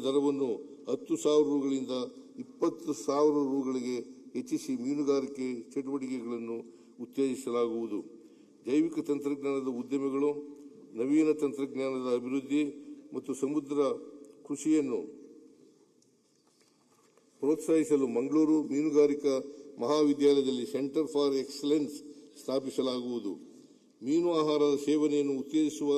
ದರವನ್ನು 10,000 ರೂಗಳಿಂದ 20,000 ರೂಗಳಿಗೆ ಹೆಚ್ಚಿಸಿ ಮೀನುಗಾರಿಕೆ ಚಟುವಟಿಕೆಗಳನ್ನು ಉತ್ತೇಜಿಸಲಾಗುವುದು. ಜೈವಿಕ ತಂತ್ರಜ್ಞಾನದ ಉದ್ಯಮಗಳು, ನವೀನ ತಂತ್ರಜ್ಞಾನದ ಅಭಿವೃದ್ಧಿ ಮತ್ತು ಸಮುದ್ರ ಕೃಷಿಯನ್ನು ಪ್ರೋತ್ಸಾಹಿಸಲು ಮಂಗಳೂರು ಮೀನುಗಾರಿಕಾ ಮಹಾವಿದ್ಯಾಲಯದಲ್ಲಿ ಸೆಂಟರ್ ಫಾರ್ ಎಕ್ಸಲೆನ್ಸ್ ಸ್ಥಾಪಿಸಲಾಗುವುದು. ಮೀನು ಆಹಾರದ ಸೇವನೆಯನ್ನು ಉತ್ತೇಜಿಸುವ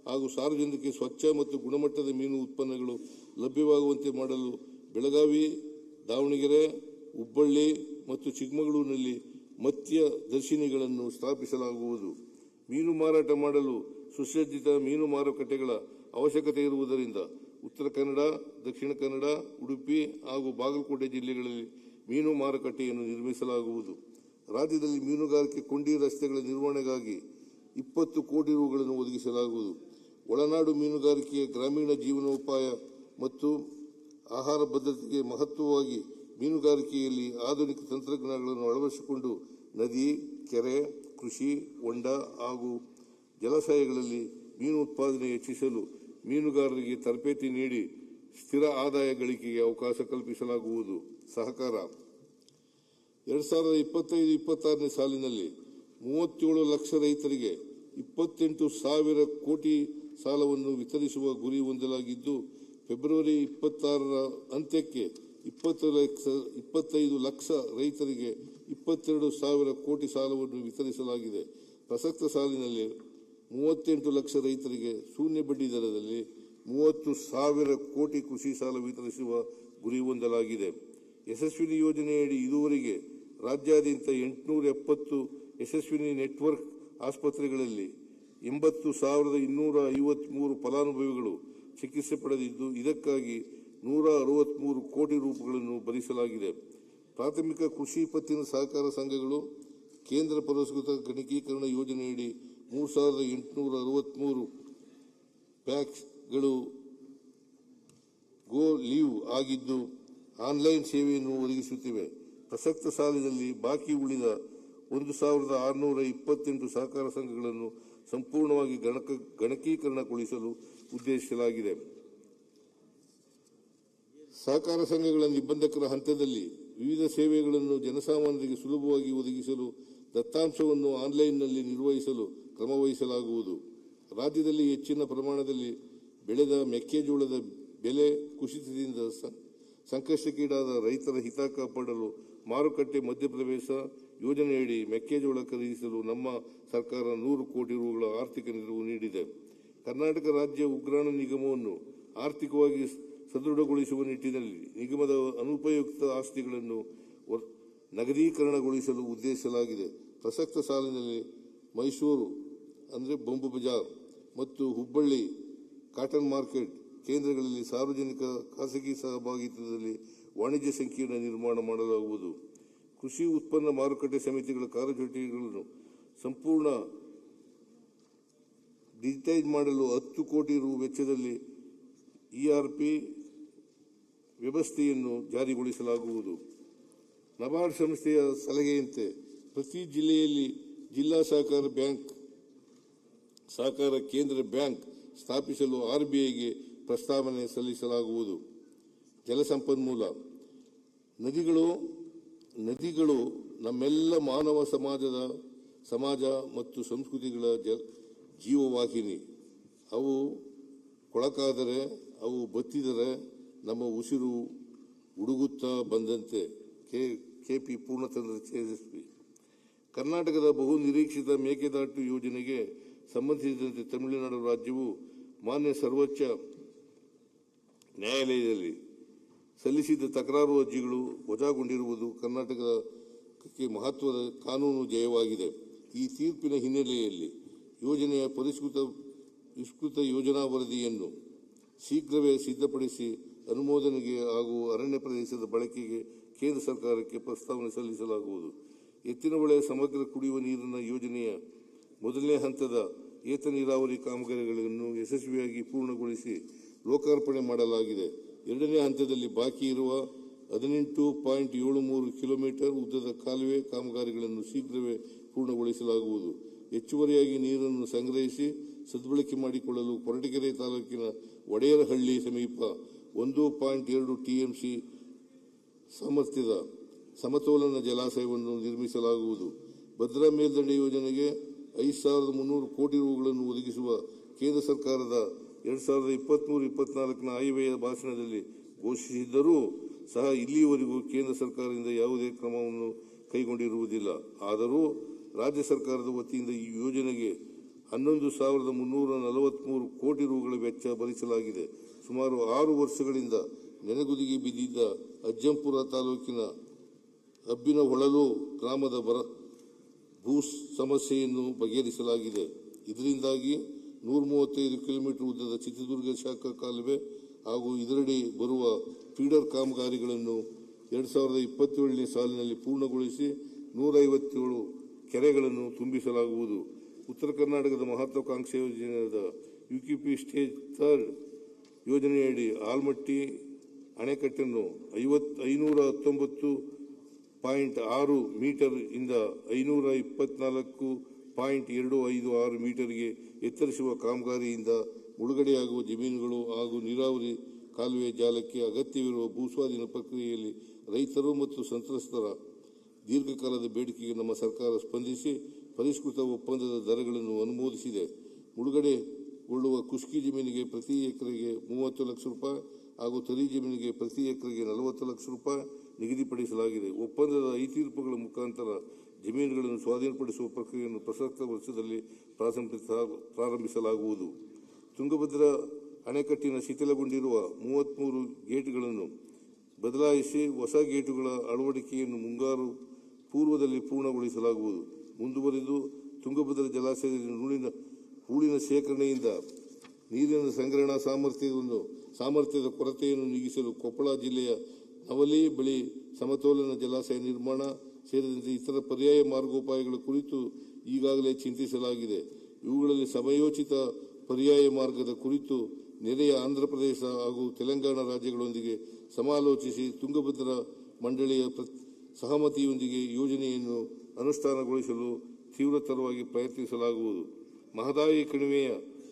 ಹಾಗೂ ಸಾರ್ವಜನಿಕರಿಗೆ ಸ್ವಚ್ಛ ಮತ್ತು ಗುಣಮಟ್ಟದ ಮೀನು ಉತ್ಪನ್ನಗಳು ಲಭ್ಯವಾಗುವಂತೆ ಮಾಡಲು ಬೆಳಗಾವಿ, ದಾವಣಗೆರೆ, ಹುಬ್ಬಳ್ಳಿ ಮತ್ತು ಚಿಕ್ಕಮಗಳೂರಿನಲ್ಲಿ ಮತ್ಸ್ಯ ದರ್ಶಿನಿಗಳನ್ನು ಸ್ಥಾಪಿಸಲಾಗುವುದು. ಮೀನು ಮಾರಾಟ ಮಾಡಲು ಸುಸಜ್ಜಿತ ಮೀನು ಮಾರುಕಟ್ಟೆಗಳ ಅವಶ್ಯಕತೆ ಇರುವುದರಿಂದ ಉತ್ತರ ಕನ್ನಡ, ದಕ್ಷಿಣ ಕನ್ನಡ, ಉಡುಪಿ ಹಾಗೂ ಬಾಗಲಕೋಟೆ ಜಿಲ್ಲೆಗಳಲ್ಲಿ ಮೀನು ಮಾರುಕಟ್ಟೆಯನ್ನು ನಿರ್ಮಿಸಲಾಗುವುದು. ರಾಜ್ಯದಲ್ಲಿ ಮೀನುಗಾರಿಕೆ ಕೊಂಡಿ ರಸ್ತೆಗಳ ನಿರ್ವಹಣೆಗಾಗಿ 20 ಕೋಟಿ ರೂಗಳನ್ನು ಒದಗಿಸಲಾಗುವುದು. ಒಳನಾಡು ಮೀನುಗಾರಿಕೆಯ ಗ್ರಾಮೀಣ ಜೀವನೋಪಾಯ ಮತ್ತು ಆಹಾರ ಭದ್ರತೆಗೆ ಮಹತ್ವವಾಗಿ ಮೀನುಗಾರಿಕೆಯಲ್ಲಿ ಆಧುನಿಕ ತಂತ್ರಜ್ಞಾನಗಳನ್ನು ಅಳವಡಿಸಿಕೊಂಡು ನದಿ, ಕೆರೆ, ಕೃಷಿ ಹೊಂಡ ಹಾಗೂ ಜಲಾಶಯಗಳಲ್ಲಿ ಮೀನು ಉತ್ಪಾದನೆ ಹೆಚ್ಚಿಸಲು ಮೀನುಗಾರರಿಗೆ ತರಬೇತಿ ನೀಡಿ ಸ್ಥಿರ ಆದಾಯ ಗಳಿಕೆಗೆ ಅವಕಾಶ ಕಲ್ಪಿಸಲಾಗುವುದು. ಸಹಕಾರ 2025-26ನೇ ಸಾಲಿನಲ್ಲಿ 37 ಲಕ್ಷ ರೈತರಿಗೆ 28,000 ಕೋಟಿ ಸಾಲವನ್ನು ವಿತರಿಸುವ ಗುರಿ ಹೊಂದಲಾಗಿದ್ದು, ಫೆಬ್ರವರಿ 26ರ ಅಂತ್ಯಕ್ಕೆ 25 ಲಕ್ಷ ರೈತರಿಗೆ 22,000 ಕೋಟಿ ಸಾಲವನ್ನು ವಿತರಿಸಲಾಗಿದೆ. ಪ್ರಸಕ್ತ ಸಾಲಿನಲ್ಲಿ 38 ಲಕ್ಷ ರೈತರಿಗೆ ಶೂನ್ಯ ಬಡ್ಡಿ ದರದಲ್ಲಿ 30,000 ಕೋಟಿ ಕೃಷಿ ಸಾಲ ವಿತರಿಸುವ ಗುರಿ ಹೊಂದಲಾಗಿದೆ. ಯಶಸ್ವಿನಿ ಯೋಜನೆಯಡಿ ಇದುವರೆಗೆ ರಾಜ್ಯಾದ್ಯಂತ 870 ಯಶಸ್ವಿನಿ ನೆಟ್ವರ್ಕ್ ಆಸ್ಪತ್ರೆಗಳಲ್ಲಿ 80,253 ಫಲಾನುಭವಿಗಳು ಚಿಕಿತ್ಸೆ ಪಡೆದಿದ್ದು, ಇದಕ್ಕಾಗಿ 163 ಕೋಟಿ ರೂಪಾಯಿಗಳನ್ನು ಭರಿಸಲಾಗಿದೆ. ಪ್ರಾಥಮಿಕ ಕೃಷಿ ಪತ್ತಿನ ಸಹಕಾರ ಸಂಘಗಳು ಕೇಂದ್ರ ಪುರಸ್ಕೃತ ಗಣಕೀಕರಣ ಯೋಜನೆಯಡಿ 3,863 ಪ್ಯಾಕ್ಸ್ಗಳು ಗೋ ಲೀವ್ ಆಗಿದ್ದು ಆನ್ಲೈನ್ ಸೇವೆಯನ್ನು ಒದಗಿಸುತ್ತಿವೆ. ಪ್ರಸಕ್ತ ಸಾಲಿನಲ್ಲಿ ಬಾಕಿ ಉಳಿದ 1,628 ಸಹಕಾರ ಸಂಘಗಳನ್ನು ಸಂಪೂರ್ಣವಾಗಿ ಗಣಕೀಕರಣಗೊಳಿಸಲು ಉದ್ದೇಶಿಸಲಾಗಿದೆ. ಸಹಕಾರ ಸಂಘಗಳ ನಿಬಂಧಕರ ಹಂತದಲ್ಲಿ ವಿವಿಧ ಸೇವೆಗಳನ್ನು ಜನಸಾಮಾನ್ಯರಿಗೆ ಸುಲಭವಾಗಿ ಒದಗಿಸಲು ದತ್ತಾಂಶವನ್ನು ಆನ್ಲೈನ್ನಲ್ಲಿ ನಿರ್ವಹಿಸಲು ಕ್ರಮವಹಿಸಲಾಗುವುದು. ರಾಜ್ಯದಲ್ಲಿ ಹೆಚ್ಚಿನ ಪ್ರಮಾಣದಲ್ಲಿ ಬೆಳೆದ ಮೆಕ್ಕೆಜೋಳದ ಬೆಲೆ ಕುಸಿತದಿಂದ ಸಂಕಷ್ಟಕ್ಕೀಡಾದ ರೈತರ ಹಿತ ಕಾಪಾಡಲು ಮಾರುಕಟ್ಟೆ ಮಧ್ಯಪ್ರವೇಶ ಯೋಜನೆಯಡಿ ಮೆಕ್ಕೆಜೋಳ ಖರೀದಿಸಲು ನಮ್ಮ ಸರ್ಕಾರ 100 ಕೋಟಿ ರೂಗಳ ಆರ್ಥಿಕ ನೆರವು ನೀಡಿದೆ. ಕರ್ನಾಟಕ ರಾಜ್ಯ ಉಗ್ರಾಣ ನಿಗಮವನ್ನು ಆರ್ಥಿಕವಾಗಿ ಸದೃಢಗೊಳಿಸುವ ನಿಟ್ಟಿನಲ್ಲಿ ನಿಗಮದ ಅನುಪಯುಕ್ತ ಆಸ್ತಿಗಳನ್ನು ನಗದೀಕರಣಗೊಳಿಸಲು ಉದ್ದೇಶಿಸಲಾಗಿದೆ. ಪ್ರಸಕ್ತ ಸಾಲಿನಲ್ಲಿ ಮೈಸೂರು ಬೊಂಬು ಬಜಾರ್ ಮತ್ತು ಹುಬ್ಬಳ್ಳಿ ಕಾಟನ್ ಮಾರ್ಕೆಟ್ ಕೇಂದ್ರಗಳಲ್ಲಿ ಸಾರ್ವಜನಿಕ ಖಾಸಗಿ ಸಹಭಾಗಿತ್ವದಲ್ಲಿ ವಾಣಿಜ್ಯ ಸಂಕೀರ್ಣ ನಿರ್ಮಾಣ ಮಾಡಲಾಗುವುದು. ಕೃಷಿ ಉತ್ಪನ್ನ ಮಾರುಕಟ್ಟೆ ಸಮಿತಿಗಳ ಕಾರ್ಯಚಟುವಟಿಕೆಗಳನ್ನು ಸಂಪೂರ್ಣ ಡಿಜಿಟೈಸ್ ಮಾಡಲು 10 ಕೋಟಿ ರು ವೆಚ್ಚದಲ್ಲಿ ERP ವ್ಯವಸ್ಥೆಯನ್ನು ಜಾರಿಗೊಳಿಸಲಾಗುವುದು. ನಬಾರ್ಡ್ ಸಂಸ್ಥೆಯ ಸಲಹೆಯಂತೆ ಪ್ರತಿ ಜಿಲ್ಲೆಯಲ್ಲಿ ಜಿಲ್ಲಾ ಸಹಕಾರ ಬ್ಯಾಂಕ್, ಸಹಕಾರ ಕೇಂದ್ರ ಬ್ಯಾಂಕ್ ಸ್ಥಾಪಿಸಲು RBIಗೆ ಪ್ರಸ್ತಾವನೆ ಸಲ್ಲಿಸಲಾಗುವುದು. ಜಲಸಂಪನ್ಮೂಲ ನದಿಗಳು ನಮ್ಮೆಲ್ಲ ಮಾನವ ಸಮಾಜ ಮತ್ತು ಸಂಸ್ಕೃತಿಗಳ ಜೀವವಾಹಿನಿ. ಅವು ಕೊಳಕಾದರೆ, ಅವು ಬತ್ತಿದರೆ ನಮ್ಮ ಉಸಿರು ಉಡುಗುತ್ತಾ ಬಂದಂತೆ. KP ಪೂರ್ಣಚಂದ್ರ ತೇಜಸ್ವಿ. ಕರ್ನಾಟಕದ ಬಹು ನಿರೀಕ್ಷಿತ ಮೇಕೆದಾಟು ಯೋಜನೆಗೆ ಸಂಬಂಧಿಸಿದಂತೆ ತಮಿಳುನಾಡು ರಾಜ್ಯವು ಮಾನ್ಯ ಸರ್ವೋಚ್ಚ ನ್ಯಾಯಾಲಯದಲ್ಲಿ ಸಲ್ಲಿಸಿದ ತಕರಾರು ಅರ್ಜಿಗಳು ವಜಾಗೊಂಡಿರುವುದು ಕರ್ನಾಟಕಕ್ಕೆ ಮಹತ್ವದ ಕಾನೂನು ಜಯವಾಗಿದೆ. ಈ ತೀರ್ಪಿನ ಹಿನ್ನೆಲೆಯಲ್ಲಿ ಯೋಜನೆಯ ವಿಸ್ತೃತ ಯೋಜನಾ ವರದಿಯನ್ನು ಶೀಘ್ರವೇ ಸಿದ್ಧಪಡಿಸಿ ಅನುಮೋದನೆಗೆ ಹಾಗೂ ಅರಣ್ಯ ಪ್ರದೇಶದ ಬಳಕೆಗೆ ಕೇಂದ್ರ ಸರ್ಕಾರಕ್ಕೆ ಪ್ರಸ್ತಾವನೆ ಸಲ್ಲಿಸಲಾಗುವುದು. ಎತ್ತಿನಹೊಳೆ ಸಮಗ್ರ ಕುಡಿಯುವ ನೀರಿನ ಯೋಜನೆಯ ಮೊದಲನೇ ಹಂತದ ಏತ ನೀರಾವರಿ ಕಾಮಗಾರಿಗಳನ್ನು ಯಶಸ್ವಿಯಾಗಿ ಪೂರ್ಣಗೊಳಿಸಿ ಲೋಕಾರ್ಪಣೆ ಮಾಡಲಾಗಿದೆ. ಎರಡನೇ ಹಂತದಲ್ಲಿ ಬಾಕಿ ಇರುವ 18.73 ಕಿಲೋಮೀಟರ್ ಉದ್ದದ ಕಾಲುವೆ ಕಾಮಗಾರಿಗಳನ್ನು ಶೀಘ್ರವೇ ಪೂರ್ಣಗೊಳಿಸಲಾಗುವುದು. ಹೆಚ್ಚುವರಿಯಾಗಿ ನೀರನ್ನು ಸಂಗ್ರಹಿಸಿ ಸದ್ಬಳಕೆ ಮಾಡಿಕೊಳ್ಳಲು ಕೊರಟಗೆರೆ ತಾಲೂಕಿನ ಒಡೆಯರಹಳ್ಳಿ ಸಮೀಪ 1.2 ಟಿಎಂಸಿ ಸಾಮರ್ಥ್ಯದ ಸಮತೋಲನ ಜಲಾಶಯವನ್ನು ನಿರ್ಮಿಸಲಾಗುವುದು. ಭದ್ರಾ ಮೇಲ್ದಂಡೆ ಯೋಜನೆಗೆ 5,300 ಕೋಟಿ ರುಗಳನ್ನು ಒದಗಿಸುವ ಕೇಂದ್ರ ಸರ್ಕಾರದ 2023-24 ಆಯವ್ಯಯ ಭಾಷಣದಲ್ಲಿ ಘೋಷಿಸಿದ್ದರೂ ಸಹ ಇಲ್ಲಿಯವರೆಗೂ ಕೇಂದ್ರ ಸರ್ಕಾರದಿಂದ ಯಾವುದೇ ಕ್ರಮವನ್ನು ಕೈಗೊಂಡಿರುವುದಿಲ್ಲ. ಆದರೂ ರಾಜ್ಯ ಸರ್ಕಾರದ ವತಿಯಿಂದ ಈ ಯೋಜನೆಗೆ 11,343 ಕೋಟಿ ರುಗಳ ವೆಚ್ಚ ಭರಿಸಲಾಗಿದೆ. ಸುಮಾರು 6 ವರ್ಷಗಳಿಂದ ನೆನೆಗುದಿಗೆ ಬಿದ್ದಿದ್ದ ಅಜ್ಜಂಪುರ ತಾಲೂಕಿನ ಅಬ್ಬಿನಹೊಳಲು ಗ್ರಾಮದ ಭೂ ಸಮಸ್ಯೆಯನ್ನು ಬಗೆಹರಿಸಲಾಗಿದೆ. ಇದರಿಂದಾಗಿ 135 ಕಿಲೋಮೀಟರ್ ಉದ್ದದ ಚಿತ್ರದುರ್ಗ ಶಾಖಾ ಕಾಲುವೆ ಹಾಗೂ ಇದರಡಿ ಬರುವ ಫೀಡರ್ ಕಾಮಗಾರಿಗಳನ್ನು 2027ನೇ ಸಾಲಿನಲ್ಲಿ ಪೂರ್ಣಗೊಳಿಸಿ 157 ಕೆರೆಗಳನ್ನು ತುಂಬಿಸಲಾಗುವುದು. ಉತ್ತರ ಕರ್ನಾಟಕದ ಮಹತ್ವಾಕಾಂಕ್ಷೆ ಯೋಜನೆಯಾದ ಯುಕೆಪಿ ಸ್ಟೇಜ್ 3 ಯೋಜನೆಯಡಿ ಆಲ್ಮಟ್ಟಿ ಅಣೆಕಟ್ಟನ್ನು 519.6 ಮೀಟರ್ ಇಂದ 524.256 ಮೀಟರ್ಗೆ ಎತ್ತರಿಸುವ ಕಾಮಗಾರಿಯಿಂದ ಮುಳುಗಡೆಯಾಗುವ ಜಮೀನುಗಳು ಹಾಗೂ ನೀರಾವರಿ ಕಾಲುವೆ ಜಾಲಕ್ಕೆ ಅಗತ್ಯವಿರುವ ಭೂಸ್ವಾಧೀನ ಪ್ರಕ್ರಿಯೆಯಲ್ಲಿ ರೈತರು ಮತ್ತು ಸಂತ್ರಸ್ತರ ದೀರ್ಘಕಾಲದ ಬೇಡಿಕೆಗೆ ನಮ್ಮ ಸರ್ಕಾರ ಸ್ಪಂದಿಸಿ ಪರಿಷ್ಕೃತ ಒಪ್ಪಂದದ ದರಗಳನ್ನು ಅನುಮೋದಿಸಿದೆ. ಮುಳುಗಡೆಗೊಳ್ಳುವ ಖುಷ್ಕಿ ಜಮೀನಿಗೆ ಪ್ರತಿ ಎಕರೆಗೆ 30 ಲಕ್ಷ ರೂಪಾಯಿ ಹಾಗೂ ತರಿ ಜಮೀನಿಗೆ ಪ್ರತಿ ಎಕರೆಗೆ 40 ಲಕ್ಷ ರೂಪಾಯಿ ನಿಗದಿಪಡಿಸಲಾಗಿದೆ. ಒಪ್ಪಂದದ ಐತೀರ್ಪುಗಳ ಮುಖಾಂತರ ಜಮೀನುಗಳನ್ನು ಸ್ವಾಧೀನಪಡಿಸುವ ಪ್ರಕ್ರಿಯೆಯನ್ನು ಪ್ರಸಕ್ತ ವರ್ಷದಲ್ಲಿ ಪ್ರಾರಂಭಿಸಲಾಗುವುದು. ತುಂಗಭದ್ರಾ ಅಣೆಕಟ್ಟಿನ ಶಿಥಿಲಗೊಂಡಿರುವ 33 ಗೇಟ್ಗಳನ್ನು ಬದಲಾಯಿಸಿ ಹೊಸ ಗೇಟುಗಳ ಅಳವಡಿಕೆಯನ್ನು ಮುಂಗಾರು ಪೂರ್ವದಲ್ಲಿ ಪೂರ್ಣಗೊಳಿಸಲಾಗುವುದು. ಮುಂದುವರೆದು ತುಂಗಭದ್ರಾ ಜಲಾಶಯದಲ್ಲಿ ಹೂಳಿನ ಶೇಖರಣೆಯಿಂದ ನೀರಿನ ಸಂಗ್ರಹಣಾ ಸಾಮರ್ಥ್ಯದ ಕೊರತೆಯನ್ನು ನೀಗಿಸಲು ಕೊಪ್ಪಳ ಜಿಲ್ಲೆಯ ನವಲಿ ಬಳಿ ಸಮತೋಲನ ಜಲಾಶಯ ನಿರ್ಮಾಣ ಸೇರಿದಂತೆ ಇತರ ಪರ್ಯಾಯ ಮಾರ್ಗೋಪಾಯಗಳ ಕುರಿತು ಈಗಾಗಲೇ ಚಿಂತಿಸಲಾಗಿದೆ. ಇವುಗಳಲ್ಲಿ ಸಮಯೋಚಿತ ಪರ್ಯಾಯ ಮಾರ್ಗದ ಕುರಿತು ನೆರೆಯ ಆಂಧ್ರಪ್ರದೇಶ ಹಾಗೂ ತೆಲಂಗಾಣ ರಾಜ್ಯಗಳೊಂದಿಗೆ ಸಮಾಲೋಚಿಸಿ ತುಂಗಭದ್ರಾ ಮಂಡಳಿಯ ಸಹಮತಿಯೊಂದಿಗೆ ಯೋಜನೆಯನ್ನು ಅನುಷ್ಠಾನಗೊಳಿಸಲು ತೀವ್ರತರವಾಗಿ ಪ್ರಯತ್ನಿಸಲಾಗುವುದು. ಮಹದಾಯಿ ಕಣಿವೆಯ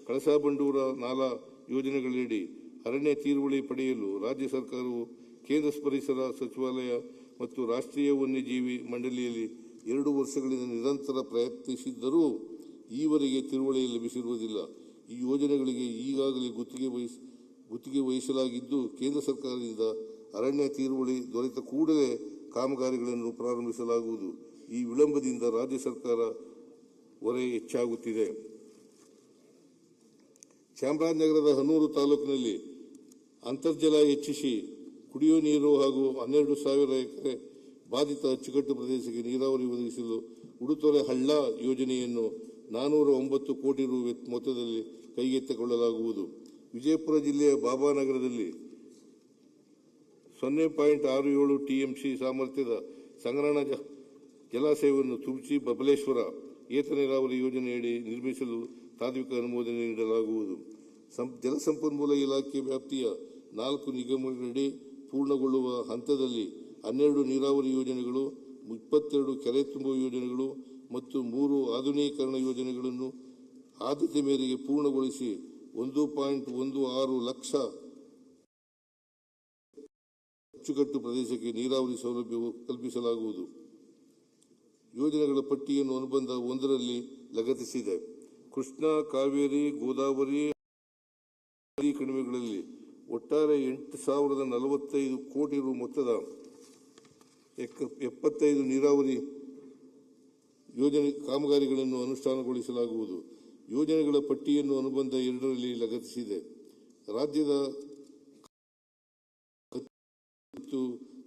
ಕಳಸಾ-ಬಂಡೂರ ನಾಲಾ ಯೋಜನೆಗಳಡಿ ಅರಣ್ಯ ತೀರುವಳಿ ಪಡೆಯಲು ರಾಜ್ಯ ಸರ್ಕಾರವು ಕೇಂದ್ರ ಪರಿಸರ ಸಚಿವಾಲಯ ಮತ್ತು ರಾಷ್ಟ್ರೀಯ ವನ್ಯಜೀವಿ ಮಂಡಳಿಯಲ್ಲಿ 2 ವರ್ಷಗಳಿಂದ ನಿರಂತರ ಪ್ರಯತ್ನಿಸಿದ್ದರೂ ಈವರೆಗೆ ತಿರುವಳಿ ಲಭಿಸಿರುವುದಿಲ್ಲ. ಈ ಯೋಜನೆಗಳಿಗೆ ಈಗಾಗಲೇ ಗುತ್ತಿಗೆ ವಹಿಸಲಾಗಿದ್ದು ಕೇಂದ್ರ ಸರ್ಕಾರದಿಂದ ಅರಣ್ಯ ತೀರುವಳಿ ದೊರೆತ ಕೂಡಲೇ ಕಾಮಗಾರಿಗಳನ್ನು ಪ್ರಾರಂಭಿಸಲಾಗುವುದು. ಈ ವಿಳಂಬದಿಂದ ರಾಜ್ಯ ಸರ್ಕಾರ ಹೊರೆ ಹೆಚ್ಚಾಗುತ್ತಿದೆ. ಚಾಮರಾಜನಗರದ ಹನೂರು ತಾಲೂಕಿನಲ್ಲಿ ಅಂತರ್ಜಲ ಹೆಚ್ಚಿಸಿ ಕುಡಿಯುವ ನೀರು ಹಾಗೂ 12,000 ಎಕರೆ ಬಾಧಿತ ಅಚ್ಚುಕಟ್ಟು ಪ್ರದೇಶಕ್ಕೆ ನೀರಾವರಿ ಒದಗಿಸಲು ಉಡುತೊರೆ ಹಳ್ಳ ಯೋಜನೆಯನ್ನು 409 ಕೋಟಿ ರು ಮೊತ್ತದಲ್ಲಿ ಕೈಗೆತ್ತಿಕೊಳ್ಳಲಾಗುವುದು. ವಿಜಯಪುರ ಜಿಲ್ಲೆಯ ಬಾಬಾನಗರದಲ್ಲಿ 0.67 ಟಿಎಂಸಿ ಸಾಮರ್ಥ್ಯದ ಸಂಗ್ರಹಣಾ ಜಲಾಶಯವನ್ನು ತುಬಚಿ ಬಬಲೇಶ್ವರ ಏತ ನೀರಾವರಿ ಯೋಜನೆಯಡಿ ನಿರ್ಮಿಸಲು ತಾತ್ವಿಕ ಅನುಮೋದನೆ ನೀಡಲಾಗುವುದು. ಜಲಸಂಪನ್ಮೂಲ ಇಲಾಖೆ ವ್ಯಾಪ್ತಿಯ 4 ನಿಗಮಗಳಡಿ ಪೂರ್ಣಗೊಳ್ಳುವ ಹಂತದಲ್ಲಿ 12 ನೀರಾವರಿ ಯೋಜನೆಗಳು, 22 ಕೆರೆ ತುಂಬುವ ಯೋಜನೆಗಳು ಮತ್ತು 3 ಆಧುನೀಕರಣ ಯೋಜನೆಗಳನ್ನು ಆದ್ಯತೆ ಮೇರೆಗೆ ಪೂರ್ಣಗೊಳಿಸಿ 1.16 ಲಕ್ಷ ಅಚ್ಚುಕಟ್ಟು ಪ್ರದೇಶಕ್ಕೆ ನೀರಾವರಿ ಸೌಲಭ್ಯ ಕಲ್ಪಿಸಲಾಗುವುದು. ಯೋಜನೆಗಳ ಪಟ್ಟಿಯನ್ನು ಅನುಬಂಧ 1ರಲ್ಲಿ ಲಗತ್ತಿಸಿದೆ. ಕೃಷ್ಣಾ, ಕಾವೇರಿ, ಗೋದಾವರಿ ಕಣಿವೆಗಳಲ್ಲಿ ಒಟ್ಟಾರೆ 8,045 ಕೋಟಿ ರು ಮೊತ್ತದ 75 ನೀರಾವರಿ ಯೋಜನೆ ಕಾಮಗಾರಿಗಳನ್ನು ಅನುಷ್ಠಾನಗೊಳಿಸಲಾಗುವುದು. ಯೋಜನೆಗಳ ಪಟ್ಟಿಯನ್ನು ಅನುಬಂಧ 2ರಲ್ಲಿ ಲಗತ್ತಿಸಿದೆ. ರಾಜ್ಯದ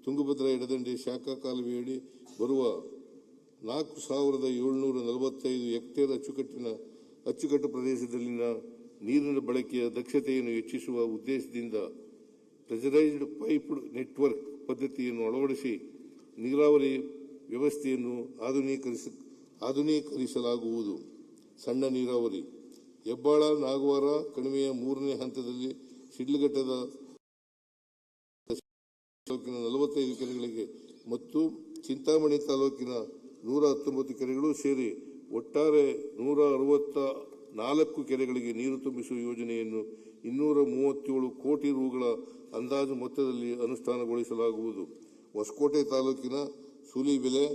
ತುಂಗಭದ್ರಾ ಎಡದಂಡೆ ಶಾಖಾ ಕಾಲುವೆಯಡಿ ಬರುವ 4,745 ಹೆಕ್ಟೇರ್ ಅಚ್ಚುಕಟ್ಟು ಪ್ರದೇಶದಲ್ಲಿನ ನೀರಿನ ಬಳಕೆಯ ದಕ್ಷತೆಯನ್ನು ಹೆಚ್ಚಿಸುವ ಉದ್ದೇಶದಿಂದ ಪ್ರೆಷರೈಸ್ಡ್ ಪೈಪ್ಡ್ ನೆಟ್ವರ್ಕ್ ಪದ್ಧತಿಯನ್ನು ಅಳವಡಿಸಿ ನೀರಾವರಿ ವ್ಯವಸ್ಥೆಯನ್ನು ಆಧುನೀಕರಿಸಲಾಗುವುದು. ಸಣ್ಣ ನೀರಾವರಿ ಹೆಬ್ಬಾಳ ನಾಗವಾರ ಕಣಿವೆಯ 3ನೇ ಹಂತದಲ್ಲಿ ಶಿಡ್ಲಘಟ್ಟದ ತಾಲೂಕಿನ 45 ಕೆರೆಗಳಿಗೆ ಮತ್ತು ಚಿಂತಾಮಣಿ ತಾಲೂಕಿನ 119 ಕೆರೆಗಳು ಸೇರಿ ಒಟ್ಟಾರೆ 164 ಕೆರೆಗಳಿಗೆ ನೀರು ತುಂಬಿಸುವ ಯೋಜನೆಯನ್ನು 237 ಕೋಟಿ ರುಗಳ ಅಂದಾಜು ಮೊತ್ತದಲ್ಲಿ ಅನುಷ್ಠಾನಗೊಳಿಸಲಾಗುವುದು. ಹೊಸಕೋಟೆ ತಾಲೂಕಿನ ಸೂಲಿಬೆಲೆ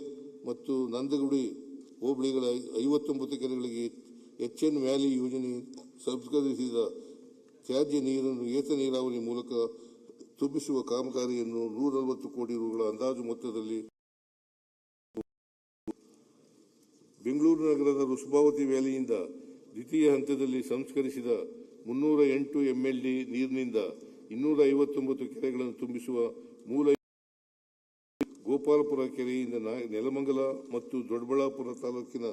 ಮತ್ತು ನಂದಗುಡಿ ಹೋಬಳಿಗಳ 59 ಕೆರೆಗಳಿಗೆ HN ವ್ಯಾಲಿ ಯೋಜನೆ ಸಂಸ್ಕರಿಸಿದ ತ್ಯಾಜ್ಯ ನೀರನ್ನು ಏತ ನೀರಾವರಿ ಮೂಲಕ ತುಂಬಿಸುವ ಕಾಮಗಾರಿಯನ್ನು 140 ಕೋಟಿ ರುಗಳ ಅಂದಾಜು ಮೊತ್ತದಲ್ಲಿ ಬೆಂಗಳೂರು ನಗರದ ವೃಷಭಾವತಿ ವ್ಯಾಲಿಯಿಂದ ದ್ವಿತೀಯ ಹಂತದಲ್ಲಿ ಸಂಸ್ಕರಿಸಿದ 308 MLD ನೀರಿನಿಂದ 259 ಕೆರೆಗಳನ್ನು ತುಂಬಿಸುವ ಮೂಲ ಗೋಪಾಲಪುರ ಕೆರೆಯಿಂದ ನೆಲಮಂಗಲ ಮತ್ತು ದೊಡ್ಡಬಳ್ಳಾಪುರ ತಾಲೂಕಿನ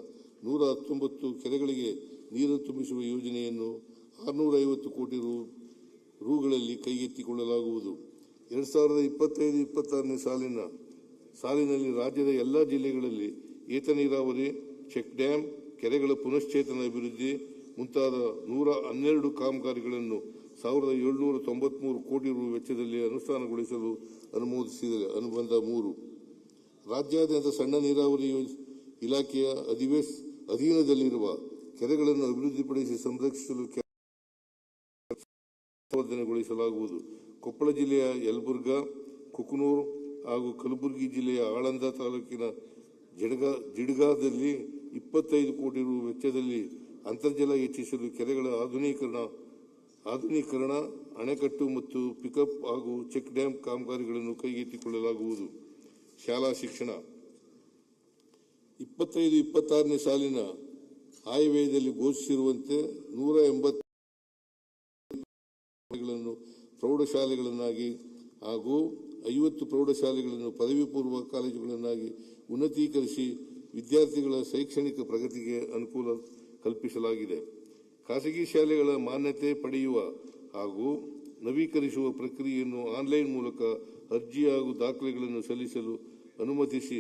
119 ಕೆರೆಗಳಿಗೆ ನೀರು ತುಂಬಿಸುವ ಯೋಜನೆಯನ್ನು 650 ಕೋಟಿ ರುಗಳಲ್ಲಿ ಕೈಗೆತ್ತಿಕೊಳ್ಳಲಾಗುವುದು. 2025-26ನೇ ಸಾಲಿನಲ್ಲಿ ರಾಜ್ಯದ ಎಲ್ಲಾ ಜಿಲ್ಲೆಗಳಲ್ಲಿ ಏತ ನೀರಾವರಿ, ಚೆಕ್ ಡ್ಯಾಂ, ಕೆರೆಗಳ ಪುನಶ್ಚೇತನ ಅಭಿವೃದ್ಧಿ ಮುಂತಾದ 112 ಕಾಮಗಾರಿಗಳನ್ನು 1793 ಕೋಟಿ ರು ವೆಚ್ಚದಲ್ಲಿ ಅನುಷ್ಠಾನಗೊಳಿಸಲು ಅನುಮೋದಿಸಿದೆ. ಅನುಬಂಧ 3 ರಾಜ್ಯಾದ್ಯಂತ ಸಣ್ಣ ನೀರಾವರಿ ಇಲಾಖೆಯ ಅಧೀನದಲ್ಲಿರುವ ಕೆರೆಗಳನ್ನು ಅಭಿವೃದ್ಧಿಪಡಿಸಿ ಸಂರಕ್ಷಿಸಲು ವರ್ಧನೆಗೊಳಿಸಲಾಗುವುದು. ಕೊಪ್ಪಳ ಜಿಲ್ಲೆಯ ಯಲಬುರ್ಗಾ, ಕುಕನೂರು ಹಾಗೂ ಕಲಬುರಗಿ ಜಿಲ್ಲೆಯ ಆಳಂದ ತಾಲೂಕಿನ ಜಿಡಗಾದಲ್ಲಿ 25 ಕೋಟಿ ರು ವೆಚ್ಚದಲ್ಲಿ ಅಂತರ್ಜಲ ಹೆಚ್ಚಿಸಲು ಕೆರೆಗಳ ಆಧುನೀಕರಣ, ಅಣೆಕಟ್ಟು ಮತ್ತು ಪಿಕಪ್ ಹಾಗೂ ಚೆಕ್ ಡ್ಯಾಂ ಕಾಮಗಾರಿಗಳನ್ನು ಕೈಗೆತ್ತಿಕೊಳ್ಳಲಾಗುವುದು. ಶಾಲಾ ಶಿಕ್ಷಣ 25-26ನೇ ಸಾಲಿನ ಆಯವ್ಯಯದಲ್ಲಿ ಘೋಷಿಸಿರುವಂತೆ 180 ಪ್ರೌಢಶಾಲೆಗಳನ್ನಾಗಿ ಹಾಗೂ 50 ಪ್ರೌಢಶಾಲೆಗಳನ್ನು ಪದವಿ ಪೂರ್ವ ಕಾಲೇಜುಗಳನ್ನಾಗಿ ಉನ್ನತೀಕರಿಸಿ ವಿದ್ಯಾರ್ಥಿಗಳ ಶೈಕ್ಷಣಿಕ ಪ್ರಗತಿಗೆ ಅನುಕೂಲ ಕಲ್ಪಿಸಲಾಗಿದೆ. ಖಾಸಗಿ ಶಾಲೆಗಳ ಮಾನ್ಯತೆ ಪಡೆಯುವ ಹಾಗೂ ನವೀಕರಿಸುವ ಪ್ರಕ್ರಿಯೆಯನ್ನು ಆನ್ಲೈನ್ ಮೂಲಕ ಅರ್ಜಿ ಹಾಗೂ ದಾಖಲೆಗಳನ್ನು ಸಲ್ಲಿಸಲು ಅನುಮತಿಸಿ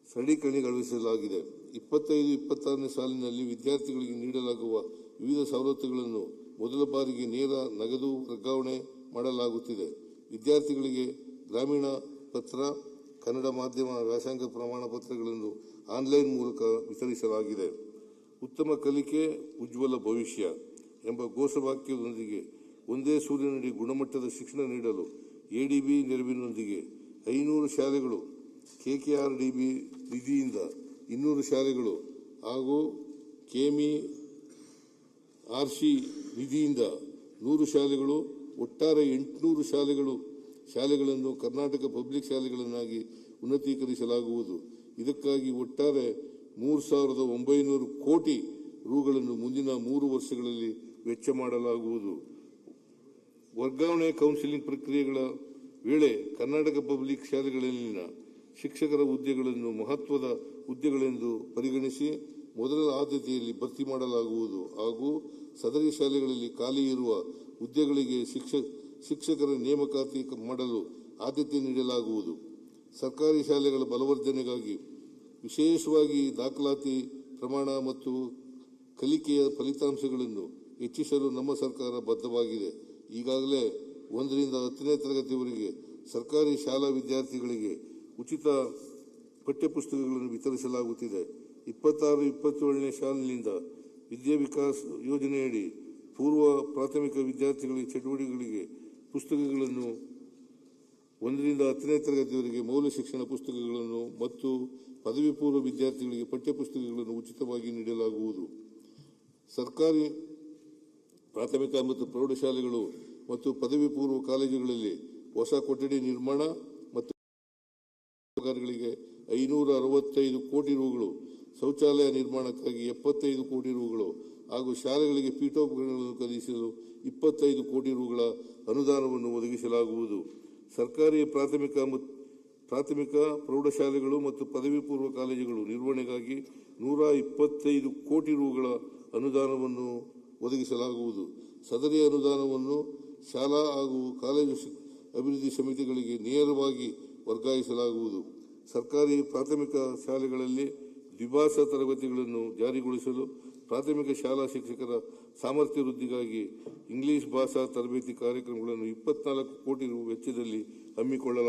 ಸರಳೀಕರಣಗೊಳಿಸಲಾಗಿದೆ. 25-26ನೇ ಸಾಲಿನಲ್ಲಿ ವಿದ್ಯಾರ್ಥಿಗಳಿಗೆ ನೀಡಲಾಗುವ ವಿವಿಧ ಸವಲತ್ತುಗಳನ್ನು ಮೊದಲ ಬಾರಿಗೆ ನೇರ ನಗದು ವರ್ಗಾವಣೆ ಮಾಡಲಾಗುತ್ತಿದೆ. ವಿದ್ಯಾರ್ಥಿಗಳಿಗೆ ಗ್ರಾಮೀಣ ಪತ್ರ, ಕನ್ನಡ ಮಾಧ್ಯಮ ವ್ಯಾಸಂಗ ಪ್ರಮಾಣ ಪತ್ರಗಳನ್ನು ಆನ್ಲೈನ್ ಮೂಲಕ ವಿತರಿಸಲಾಗಿದೆ. ಉತ್ತಮ ಕಲಿಕೆ, ಉಜ್ವಲ ಭವಿಷ್ಯ ಎಂಬ ಘೋಷವಾಕ್ಯದೊಂದಿಗೆ ಒಂದೇ ಸೂರಿನಡಿ ಗುಣಮಟ್ಟದ ಶಿಕ್ಷಣ ನೀಡಲು ADB ನೆರವಿನೊಂದಿಗೆ 500 ಶಾಲೆಗಳು, KKRDB ನಿಧಿಯಿಂದ 200 ಶಾಲೆಗಳು ಹಾಗೂ KMERC ನಿಧಿಯಿಂದ 100 ಶಾಲೆಗಳು, ಒಟ್ಟಾರೆ 800 ಶಾಲೆಗಳನ್ನು ಕರ್ನಾಟಕ ಪಬ್ಲಿಕ್ ಶಾಲೆಗಳನ್ನಾಗಿ ಉನ್ನತೀಕರಿಸಲಾಗುವುದು. ಇದಕ್ಕಾಗಿ ಒಟ್ಟಾರೆ 3,900 ಕೋಟಿ ರುಗಳನ್ನು ಮುಂದಿನ 3 ವರ್ಷಗಳಲ್ಲಿ ವೆಚ್ಚ ಮಾಡಲಾಗುವುದು. ವರ್ಗಾವಣೆ ಕೌನ್ಸಿಲಿಂಗ್ ಪ್ರಕ್ರಿಯೆಗಳ ವೇಳೆ ಕರ್ನಾಟಕ ಪಬ್ಲಿಕ್ ಶಾಲೆಗಳಲ್ಲಿನ ಶಿಕ್ಷಕರ ಹುದ್ದೆಗಳನ್ನು ಮಹತ್ವದ ಹುದ್ದೆಗಳೆಂದು ಪರಿಗಣಿಸಿ ಮೊದಲ ಆದ್ಯತೆಯಲ್ಲಿ ಭರ್ತಿ ಮಾಡಲಾಗುವುದು ಹಾಗೂ ಸದರಿ ಶಾಲೆಗಳಲ್ಲಿ ಖಾಲಿ ಇರುವ ಹುದ್ದೆಗಳಿಗೆ ಶಿಕ್ಷಕರ ನೇಮಕಾತಿ ಮಾಡಲು ಆದ್ಯತೆ ನೀಡಲಾಗುವುದು. ಸರ್ಕಾರಿ ಶಾಲೆಗಳ ಬಲವರ್ಧನೆಗಾಗಿ ವಿಶೇಷವಾಗಿ ದಾಖಲಾತಿ ಪ್ರಮಾಣ ಮತ್ತು ಕಲಿಕೆಯ ಫಲಿತಾಂಶಗಳನ್ನು ಹೆಚ್ಚಿಸಲು ನಮ್ಮ ಸರ್ಕಾರ ಬದ್ಧವಾಗಿದೆ. ಈಗಾಗಲೇ 1ರಿಂದ 10ನೇ ತರಗತಿವರೆಗೆ ಸರ್ಕಾರಿ ಶಾಲಾ ವಿದ್ಯಾರ್ಥಿಗಳಿಗೆ ಉಚಿತ ಪಠ್ಯಪುಸ್ತಕಗಳನ್ನು ವಿತರಿಸಲಾಗುತ್ತಿದೆ. 26-27ನೇ ಸಾಲಿನಿಂದ ವಿದ್ಯಾ ವಿಕಾಸ ಯೋಜನೆಯಡಿ ಪೂರ್ವ ಪ್ರಾಥಮಿಕ ವಿದ್ಯಾರ್ಥಿಗಳಿಗೆ ಚಟುವಟಿಕೆಗಳಿಗೆ ಪುಸ್ತಕಗಳನ್ನು 1ರಿಂದ 10ನೇ ತರಗತಿವರೆಗೆ ಮೌಲ್ಯ ಶಿಕ್ಷಣ ಪುಸ್ತಕಗಳನ್ನು ಮತ್ತು ಪದವಿ ಪೂರ್ವ ವಿದ್ಯಾರ್ಥಿಗಳಿಗೆ ಪಠ್ಯಪುಸ್ತಕಗಳನ್ನು ಉಚಿತವಾಗಿ ನೀಡಲಾಗುವುದು. ಸರ್ಕಾರಿ ಪ್ರಾಥಮಿಕ ಮತ್ತು ಪ್ರೌಢಶಾಲೆಗಳು ಮತ್ತು ಪದವಿ ಪೂರ್ವ ಕಾಲೇಜುಗಳಲ್ಲಿ ಹೊಸ ಕೊಠಡಿ ನಿರ್ಮಾಣ ಮತ್ತು ಕಾಮಗಾರಿಗಳಿಗೆ 565 ಕೋಟಿ ರುಗಳು, ಶೌಚಾಲಯ ನಿರ್ಮಾಣಕ್ಕಾಗಿ 75 ಕೋಟಿ ರುಗಳು ಹಾಗೂ ಶಾಲೆಗಳಿಗೆ ಪೀಠೋಪಕರಣಗಳನ್ನು ಖರೀದಿಸಲು 25 ಕೋಟಿ ರುಗಳ ಅನುದಾನವನ್ನು ಒದಗಿಸಲಾಗುವುದು. ಸರ್ಕಾರಿ ಪ್ರಾಥಮಿಕ ಪ್ರೌಢಶಾಲೆಗಳು ಮತ್ತು ಪದವಿ ಪೂರ್ವ ಕಾಲೇಜುಗಳು ನಿರ್ವಹಣೆಗಾಗಿ 125 ಕೋಟಿ ರುಗಳ ಅನುದಾನವನ್ನು ಒದಗಿಸಲಾಗುವುದು. ಸದರಿ ಅನುದಾನವನ್ನು ಶಾಲಾ ಹಾಗೂ ಕಾಲೇಜು ಅಭಿವೃದ್ಧಿ ಸಮಿತಿಗಳಿಗೆ ನೇರವಾಗಿ ವರ್ಗಾಯಿಸಲಾಗುವುದು. ಸರ್ಕಾರಿ ಪ್ರಾಥಮಿಕ ಶಾಲೆಗಳಲ್ಲಿ ದ್ವಿಭಾಷಾ ತರಗತಿಗಳನ್ನು ಜಾರಿಗೊಳಿಸಲು ಪ್ರಾಥಮಿಕ ಶಾಲಾ ಶಿಕ್ಷಕರ ಸಾಮರ್ಥ್ಯ ವೃದ್ಧಿಗಾಗಿ ಇಂಗ್ಲಿಷ್ ಭಾಷಾ ತರಬೇತಿ ಕಾರ್ಯಕ್ರಮಗಳನ್ನು 24 ಕೋಟಿ ರು ವೆಚ್ಚದಲ್ಲಿ ಹಮ್ಮಿಕೊಳ್ಳಲಾಗುವುದು.